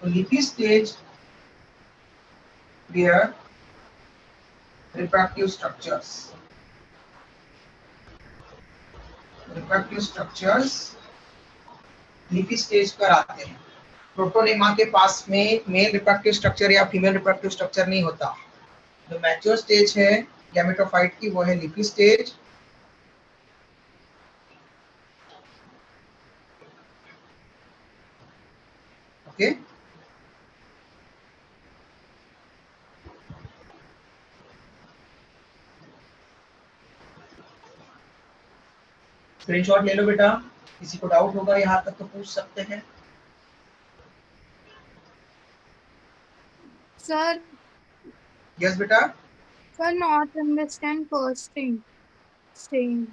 तो leafy stage where reproductive structures leafy stage पर आते हैं। प्रोटोनेमा के पास में मेल रिप्रोडक्टिव स्ट्रक्चर या फीमेल रिप्रोडक्टिव स्ट्रक्चर नहीं होता। जो मैच्योर स्टेज है गैमेटोफाइट की वो है लीफी स्टेज। ओके, स्क्रीनशॉट ले लो बेटा, किसी को डाउट होगा यहाँ तक तो पूछ सकते हैं। Sir, यस बेटा, sir, not understand first thing. Same.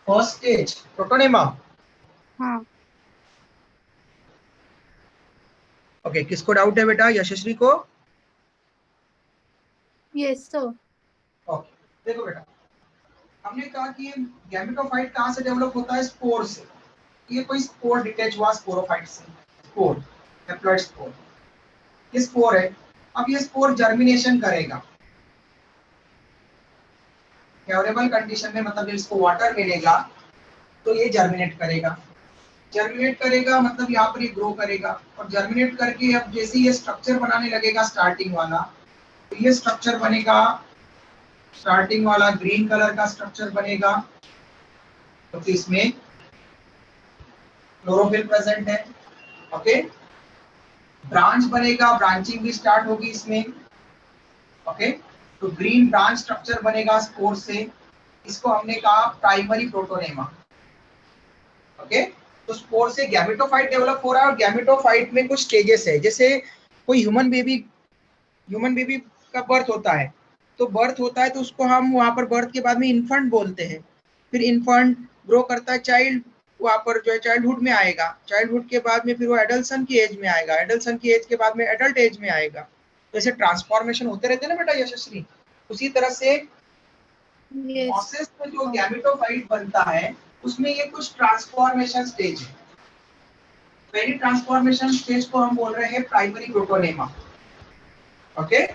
First stage protonema. हाँ. ओके, किसको डाउट है बेटा? यशस्वी को? Yes, sir. ओके, देखो बेटा, हमने कहा कि गैमेटोफाइट कहाँ से डेवलप होता है? स्पोर से। ये कोई स्पोर डिटैच हुआ स्पोरोफाइट से, स्पोर, हैप्लॉइड स्पोर, ये स्पोर है। अब ये स्पोर जर्मिनेशन करेगा फेवरेबल कंडीशन में, मतलब इसको वाटर मिलेगा तो ये जर्मिनेट करेगा। जर्मिनेट करेगा मतलब यहाँ पर ये ग्रो करेगा और जर्मिनेट करके अब जैसे ये स्ट्रक्चर बनाने लगेगा स्टार्टिंग वाला, तो ये स्ट्रक्चर बनेगा, स्टार्टिंग वाला ग्रीन कलर का स्ट्रक्चर बनेगा। तो इसमें क्लोरोफिल प्रेजेंट है, ओके। ब्रांच बनेगा, ब्रांचिंग भी स्टार्ट होगी इसमें, ओके। तो ग्रीन ब्रांच स्ट्रक्चर बनेगा स्पोर से, इसको हमने कहा प्राइमरी प्रोटोनेमा, ओके। तो स्पोर से गैमेटोफाइट डेवलप हो रहा है और गैमेटोफाइट में कुछ स्टेजेस है। जैसे कोई ह्यूमन बेबी का बर्थ होता है, तो बर्थ होता है तो उसको हम वहां पर बर्थ के बाद में इन्फेंट बोलते हैं। फिर इन्फेंट ग्रो करता है, चाइल्ड वहां पर जो है चाइल्डहुड में आएगा, चाइल्डहुड के बाद में फिर वो एडल्सन की एज में आएगा, एडल्सन की एज के बाद में एडल्ट एज में आएगा। तो ऐसे ट्रांसफॉर्मेशन होते रहते हैं ना बेटा यशस्वी। उसी तरह से Yes. प्रोसेस में जो गैमेटोफाइट बनता है उसमें ये कुछ ट्रांसफॉर्मेशन स्टेज है। पहली ट्रांसफॉर्मेशन स्टेज को हम बोल रहे हैं प्राइमरी प्रोटोनेमा, ओके।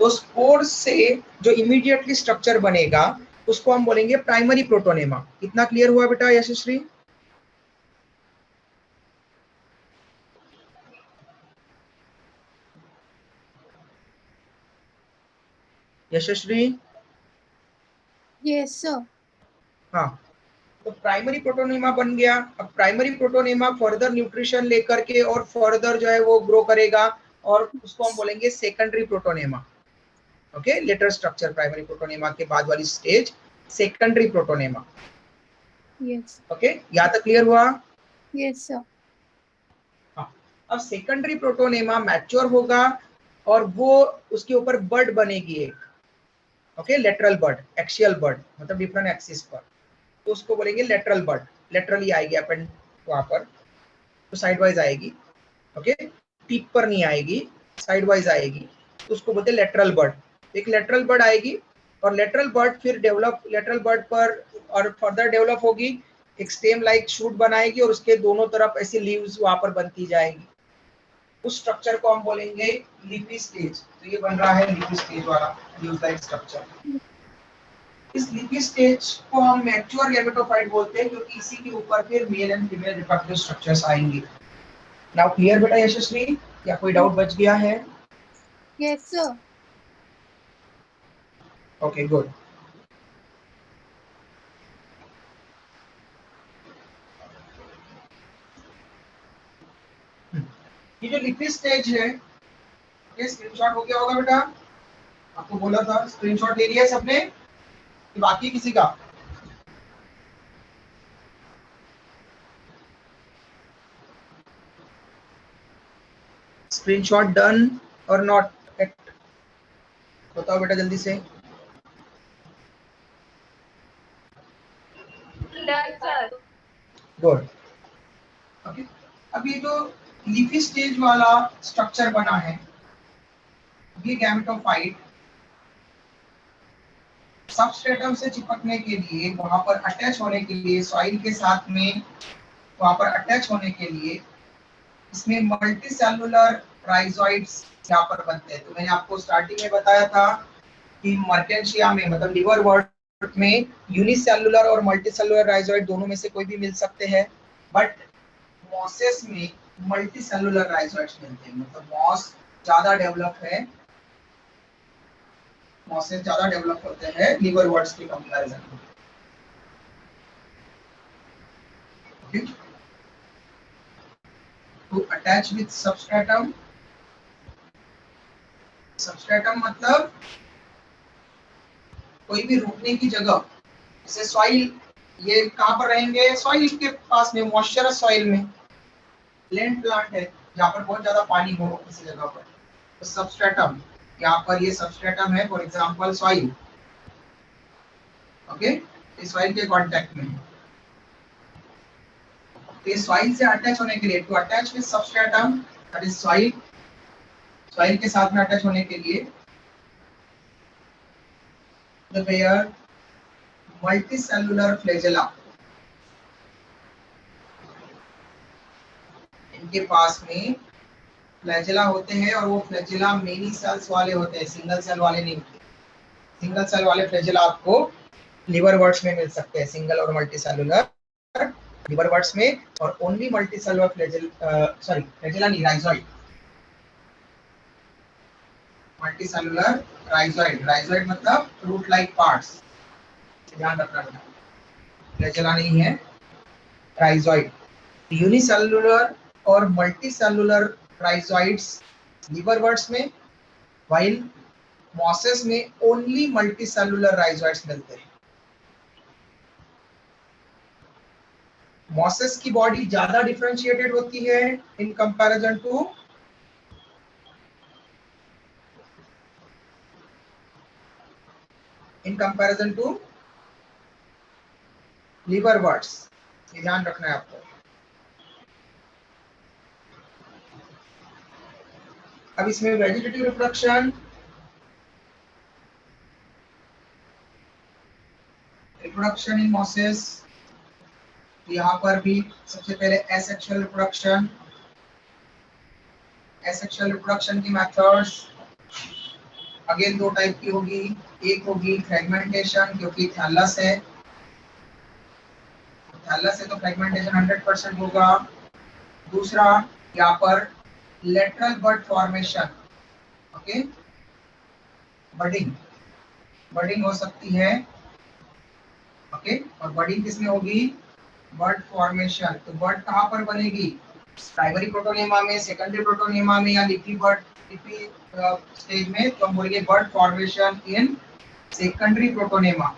तो स्पोर से जो इमीडिएटली स्ट्रक्चर बनेगा उसको हम बोलेंगे प्राइमरी प्रोटोनेमा। इतना क्लियर हुआ बेटा यशस्वी? यशस्वी? Yes, sir. हाँ, तो प्राइमरी प्रोटोनेमा बन गया। अब प्राइमरी प्रोटोनेमा फर्दर न्यूट्रिशन लेकर के और फर्दर जो है वो ग्रो करेगा और उसको हम बोलेंगे secondary protonema. Okay, later structure primary protonema के बाद वाली stage secondary protonema. Yes. Okay, यहाँ तक क्लियर हुआ? Yes, sir. हाँ, अब सेकेंडरी प्रोटोनेमा मैच्योर होगा और वो उसके ऊपर बड बनेगी एक। ओके, लेटरल बड, एक्सियल बड मतलब डिफरेंट एक्सिस पर, तो उसको बोलेंगे लेटरल बड। लेटरली आएगी अपेंड वहां पर, तो साइड वाइज आएगी। ओके, टिप पर नहीं आएगी, साइड वाइज आएगी, तो उसको बोलते हैं लेटरल बड। एक लेटरल बड आएगी और लेटरल बड फिर डेवलप, लेटरल बड पर और फर्दर डेवलप होगी, एक स्टेम लाइक शूट बनाएगी और उसके दोनों तरफ ऐसी लीव्स वहां पर बनती जाएगी। उस स्ट्रक्चर को हम बोलेंगे लीफी स्टेज। तो ये बन रहा है लीफी स्टेज वाला लीफ लाइक स्ट्रक्चर। इस लीफी स्टेज को हम मैच्योर गैमेटोफाइट बोलते हैं क्योंकि इसी के ऊपर फिर mail and female reproductive structures आएंगे। नाउ क्लियर बेटा यशस्वी, या कोई डाउट बच गया है? Yes, sir. Okay, good. ये जो लीफी स्टेज है, ये स्क्रीनशॉट हो गया होगा बेटा? आपको बोला था स्क्रीनशॉट ले लिया सबने कि बाकी किसी का? स्क्रीनशॉट डन और नॉट? बताओ बेटा जल्दी से। गुड। ओके, अब ये जो लीफी स्टेज वाला स्ट्रक्चर बना है, ये गैमेटोफाइट सबस्ट्रेटम से चिपकने के लिए, वहां पर अटैच होने के लिए, सॉइल के साथ में वहां पर अटैच होने के लिए, इसमें मल्टी सेलुलर राइजोइड्स यहाँ पर बनते हैं। तो मैंने आपको स्टार्टिंग में बताया था कि मर्केंशिया में मतलब लिवर वर्ट में यूनिसेलुलर और मल्टी सेलुलर राइजोइड दोनों में से कोई भी मिल सकते हैं, बट मॉसेस में मल्टी सेलुलर राइजोइड्स मिलते हैं। मतलब मॉस ज्यादा डेवलप है, मॉसेस ज्यादा डेवलप होते हैं लिवर वर्ट्स के कंपैरिजन में। To attach with substratum, substratum मतलब कोई भी रुकने की जगह, जैसे सॉइल, ये कहाँ पर रहेंगे? सॉइल के पास में, मॉइस्चरस सॉइल में। लैंड प्लांट है जहाँ पर बहुत ज्यादा पानी हो किसी जगह पर, तो सबस्ट्रेटम, यहाँ पर ये सबस्ट्रेटम है, फॉर एग्जांपल सॉइल। ओके, इस सॉइल के कांटेक्ट में, तो इस सॉइल से अटैच होने के लिए, to attach with substratum that is soil, soil के साथ में अटैच होने के लिए द पेयर मल्टीसेलुलर फ्लैजेला, इनके पास में फ्लैजेला होते हैं और वो फ्लैजेला मेनी सेल्स वाले होते हैं, सिंगल सेल वाले नहीं होते। सिंगल सेल वाले फ्लैजेला आपको लिवर वर्ट्स में मिल सकते हैं, सिंगल और मल्टी सेलुलर लिवर वर्ट्स में, और ओनली मल्टी सेलुलर फ्लैजेला नहीं, rhizoid, multi cellular rhizoid. Rhizoid मतलब रूट लाइक पार्ट्स, ध्यान रखना बेटा, फ्लैजेला नहीं है, राइजोइड। यूनिसेलुलर और मल्टी सेलुलर राइजोइड्स लिवर वर्ट्स में, वाइल मॉसेस में ओनली मल्टी सेलुलर राइजोइड्स मिलते हैं। मॉसेस की बॉडी ज्यादा डिफरेंशिएटेड होती है इन कंपैरिजन टू लिवर वर्ट्स, ये ध्यान रखना है आपको। अब इसमें vegetative reproduction, reproduction in mosses, यहाँ पर भी सबसे पहले एसेक्सुअल रिप्रोडक्शन। एसेक्सुअल रिप्रोडक्शन की मेथड्स अगेन दो टाइप की होगी। एक होगी फ्रेगमेंटेशन, क्योंकि थैलस है, थैलस है तो फ्रेगमेंटेशन 100% होगा। दूसरा यहाँ पर लेटरल बड फॉर्मेशन, ओके, बडिंग, बडिंग हो सकती है। ओके, और बडिंग किसमें होगी? बड फॉर्मेशन। तो बड कहाँ पर बनेगी? प्राइमरी प्रोटोनेमा में, सेकेंडरी प्रोटोनेमा में, या लिपी स्टेज में? तो हम बोलेंगे बड फॉर्मेशन इन सेकेंडरी प्रोटोनेमा।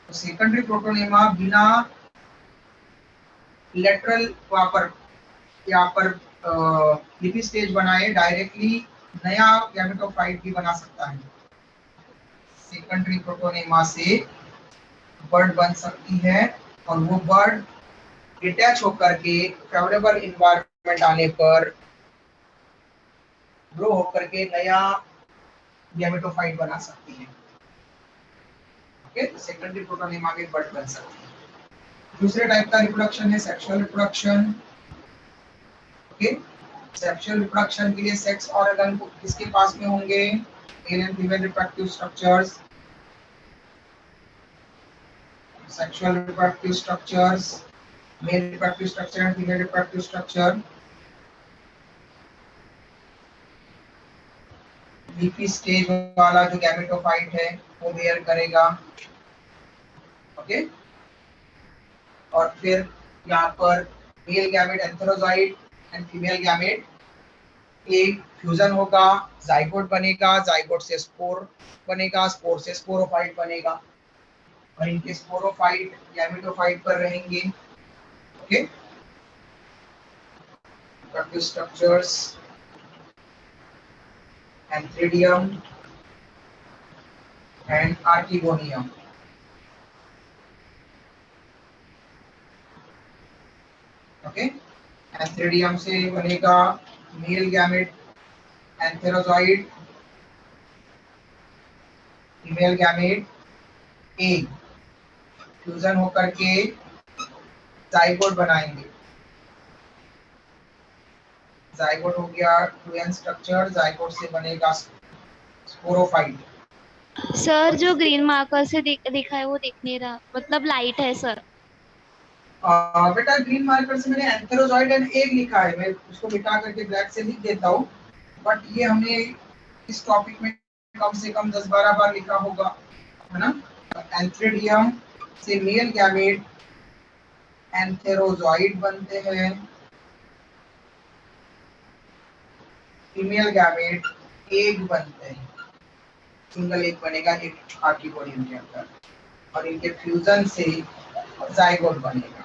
तो सेकेंडरी प्रोटोनेमा बिना लेटरल यहाँ पर लिपी स्टेज बनाए डायरेक्टली नया गैमेटोफाइट भी बना सकता है। सेकेंडरी प्रोटोनेमा से बर्ड बन सकती है और वो बर्ड डिटैच होकर के फेवरेबल इन्वायरमेंट आने पर ग्रो होकर के नया गैमेटोफाइट बना सकती है। ओके, तो सेकेंडरी प्रोटोनेमा में बर्ड बन सकती है। दूसरे टाइप का रिप्रोडक्शन है sexual reproduction. Okay, sexual reproduction के लिए सेक्स ऑर्गन किसके पास में होंगे? Mail and female reproductive structures. Sexual reproductive structures, mail reproductive structure and female reproductive structure. Leafy stage वाला जो गैमेटोफाइट है वो बेयर करेगा। ओके, और फिर यहाँ पर male gamete antherozoid and female gamete एक फ्यूजन होगा, जाइगोट बनेगा, जाइगोट से स्पोर बनेगा, स्पोर से स्पोरोफाइट बनेगा और इनके स्पोरोफाइट गैमेटोफाइट पर रहेंगे। Okay, reproductive structures, antheridium and archegonium. Okay, antheridium से बनेगा male gamete antherozoid, female gamete egg, fusion होकर के जाइगोट बनाएंगे। जाइगोट हो गया 2n स्ट्रक्चर, जाइगोट से बनेगा स्पोरोफाइट। सर जो ग्रीन मार्कर से दिखा है वो दिख नहीं रहा, मतलब लाइट है सर। बेटा ग्रीन मार्कर से मैंने एंथेरोजॉइड एंड एग लिखा है, मैं उसको मिटा करके ब्लैक से लिख देता हूँ, बट ये हमने इस टॉपिक में कम से कम 10-12 बार लिखा होगा, है ना। एंथ्रिडियम से मेल गैमेट एंथेरोजॉइड बनते हैं, फीमेल गैमेट एग बनते हैं, सिंगल एग बनेगा एक आर्किगोनियम के अंदर और इनके फ्यूजन से जाइगोट बनेगा।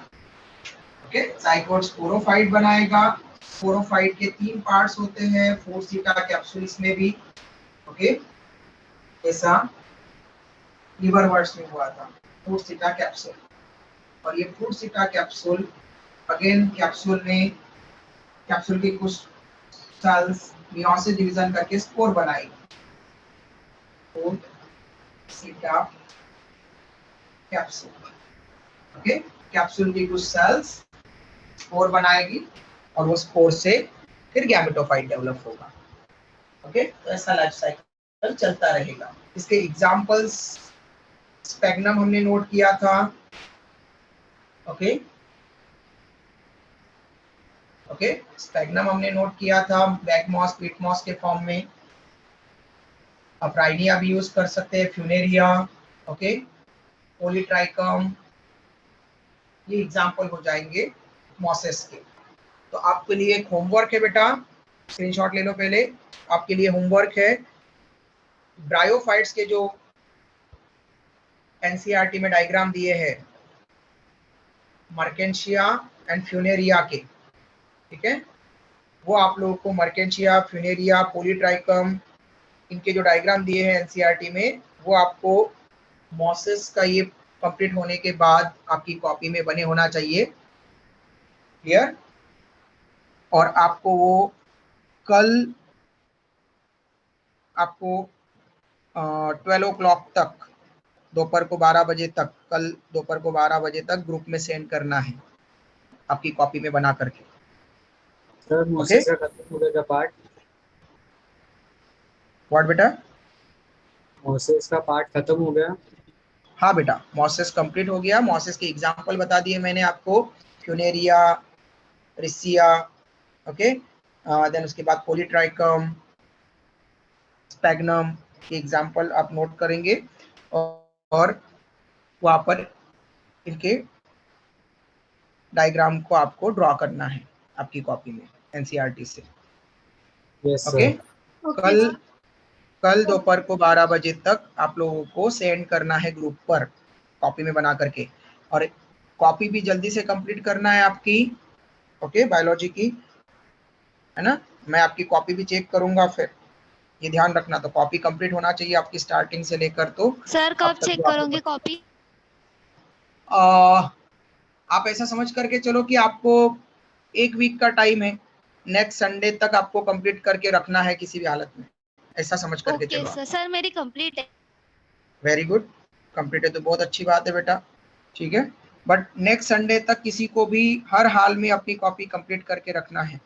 ओके, जाइगोट स्पोरोफाइट बनाएगा। स्पोरोफाइट के 3 पार्ट्स होते हैं, फोर्सिटा कैप्सूल इसमें भी। ओके, ऐसा लीवर वर्ड्स में हुआ था फोर्सिटा कैप्सूल, और ये फोर्सिटा कैप्सूल अगेन कैप्सूल में कैप्सूल के कुछ सेल्स मियोसिस डिवीजन करके स्पोर बनाएगी। फोर्सिटा कैप्सूल। ओके, कैप्सूल की कुछ सेल्स स्पोर बनाएगी और वो स्पोर से फिर गैमेटोफाइट डेवलप होगा। ओके, तो ऐसा लाइफ साइकिल चलता रहेगा। इसके एग्जांपल्स स्पैग्नम हमने नोट किया था। ओके, स्पैग्नम हमने नोट किया था बैकमॉस पीटमॉस के फॉर्म में। आप राइनिया भी यूज कर सकते हैं, फ्यूनेरिया। ओके, पॉलीट्राइकम, ये एग्जांपल हो जाएंगे मॉसेस के। तो आपके लिए एक होमवर्क है बेटा, स्क्रीनशॉट ले लो पहले। आपके लिए होमवर्क है ब्रायोफाइट्स के जो एनसीईआरटी में डायग्राम दिए हैं मर्केंशिया एंड फ्यूनेरिया के, ठीक है, वो आप लोगों को मर्केंशिया, फ्यूनेरिया, पॉलीट्राइकम, इनके जो डायग्राम दिए हैं एनसीईआरटी में वो आपको मॉसेस का ये कंप्लीट होने के बाद आपकी कॉपी में बने होना चाहिए। क्लियर? और आपको वो कल आपको 12 o'clock तक, दोपहर को 12 बजे तक, कल दोपहर को 12 बजे तक ग्रुप में सेंड करना है आपकी कॉपी में बना करके। सर मोसेस का खत्म हो गया पार्ट? व्हाट बेटा? मोसेस का पार्ट खत्म हो गया? हाँ बेटा, मॉसेस कंप्लीट हो गया। मॉसेस के एग्जांपल बता दिए मैंने आपको, फ्यूनेरिया, रिसिया, ओके, देन उसके बाद पॉलीट्राइकम, स्पैग्नम के एग्जांपल आप नोट करेंगे। और वहां पर इनके डायग्राम को आपको ड्रॉ करना है आपकी कॉपी में एनसीईआरटी से। Yes okay, sir. कल कल दोपहर को 12 बजे तक आप लोगों को सेंड करना है ग्रुप पर कॉपी में बना करके, और कॉपी भी जल्दी से कंप्लीट करना है आपकी। ओके, बायोलॉजी की है ना, मैं आपकी कॉपी भी चेक करूंगा, फिर ये ध्यान रखना, तो कॉपी कंप्लीट होना चाहिए आपकी स्टार्टिंग से लेकर तो सर अब कब तक चेक जो आपको करोगे कॉपी? आप ऐसा समझ करके चलो कि आपको 1 वीक का टाइम है, नेक्स्ट संडे तक आपको कंप्लीट करके रखना है किसी भी हालत में, ऐसा समझ करके ओके चलो आप। सर। सर मेरी कंप्लीट है। वेरी गुड, कंप्लीट है तो बहुत अच्छी बात है बेटा, ठीक है। बट नेक्स्ट संडे तक किसी को भी हर हाल में अपनी कॉपी कंप्लीट करके रखना है।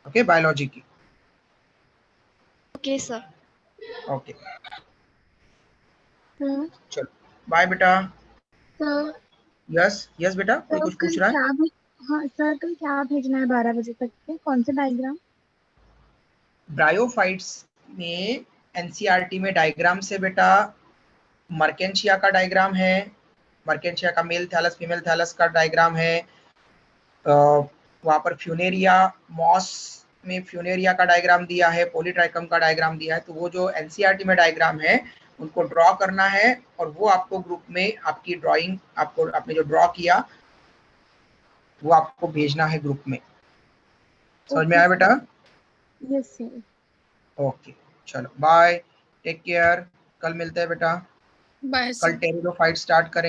ओके, बायोलॉजी की। Okay sir. ओके, सर चलो बाय बेटा। सर यस यस बेटा, कोई सर कुछ कल पूछ रहा है? क्या हाँ सर, कल क्या भेजना है 12 बजे तक के? कौन से डायग्राम? ब्रायोफाइट्स में एनसीईआरटी में डायग्राम से बेटा मर्केंशिया का डायग्राम है, मर्केंशिया का मेल थैलस फीमेल थैलस का डायग्राम है, वहाँ पर फ्यूनेरिया, मॉस में फ्यूनेरिया का डायग्राम दिया है, पॉलीट्राइकम का डायग्राम दिया है, तो वो जो एनसीईआरटी में डायग्राम है उनको ड्रॉ करना है, और वो आपको ग्रुप में आपकी ड्राइंग, आपको आपने जो ड्रॉ किया वो आपको भेजना है ग्रुप में। समझ में आया बेटा? Yes sir. ओके, चलो बाय, टेक केयर, कल मिलते हैं बेटा। बाय कल टेरिडोफाइट स्टार्ट करेंगे।